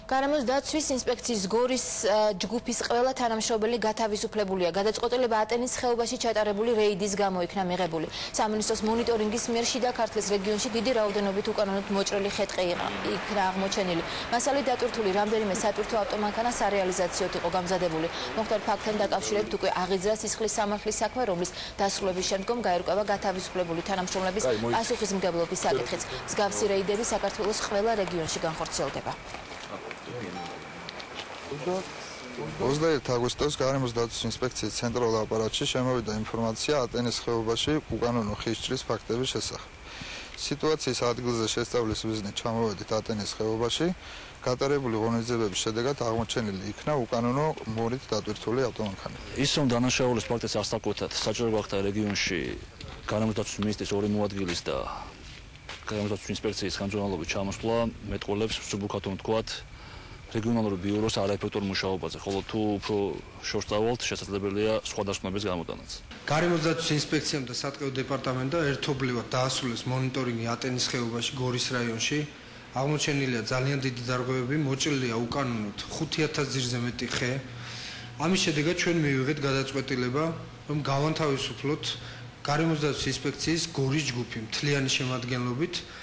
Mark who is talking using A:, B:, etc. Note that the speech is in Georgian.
A: გარემოს დაცვის ინსპექციის გორის ჯგუფის ყველა თანამშრომელი გათავისუფლებულია. გადაწყვეტილება ატენის ხეობაში ჩატარებული რეიდის გამო იქნა მიღებული. სამინისტროს მონიტორინგის მიერ შიდა ქართლის რეგიონში დიდი რაოდენობით უკანონოდ მოჭრილი ხე-ტყე იქნა აღმოჩენილი. მასალით დატვირთული რამდენიმე სატვირთო ავტომანქანა სარეალიზაციოდ იყო გამზადებული. მოხდარ ფაქტთან დაკავშირებით უკვე აღიძრა სისხლის სამართლის საქმე, რომლის დასრულების შემდგომ გაირკვევა გათავისუფლებული თანამშრომლების პასუხისმგებლობის საკითხიც. მსგავსი რეიდები საქართველოს ყველა რეგიონში განხორციელდება.
B: 21 აგვისტოს გარემოს დაცვის ინსპექციის ცენტრალურ აპარატში შემოვიდა ინფორმაცია ატენის ხეობაში უკანონო ხისჭრის ფაქტების შესახებ. სიტუაციის ადგილზე შესწავლის მიზნით ჩამოვედით ატენის ხეობაში. გატარებული ღონისძიებების შედეგად აღმოჩენილი იქნა უკანონო მორით დატვირთული ავტომანქანა.
C: ის რომ დანაშაულის ფაქტის ასაკუთად საჭირო გახდა რეგიონში გარემოს დაცვის მინისტრის ორი მოადგილის და გარემოს დაცვის ინსპექციის ხელმძღვანელობის ჩამოსვლა მეტყველებს მსუბუქად ვთქვათ რეგიონალურ ბიუროს არაეფექტურ მუშაობაზე, ხოლო თუ უფრო შორს წავალთ, შესაძლებელია სხვა დასკვნების გამოტანაც.
D: გარემოს დაცვის ინსპექციამ და სატყეო დეპარტამენტმა ერთობლივად დაასრულეს მონიტორინგი ატენის ხეობაში გორის რაიონში. აღმოჩენილია ძალიან დიდი დარღვევები, მოჭრილია უკანონოდ 5000 ძირზე მეტი ხე. ამის შედეგად ჩვენ მივიღეთ გადაწყვეტილება, რომ გავანთავისუფლოთ გარემოს დაცვის ინსპექციის გორის ჯგუფი მთლიანი შემადგენლობით.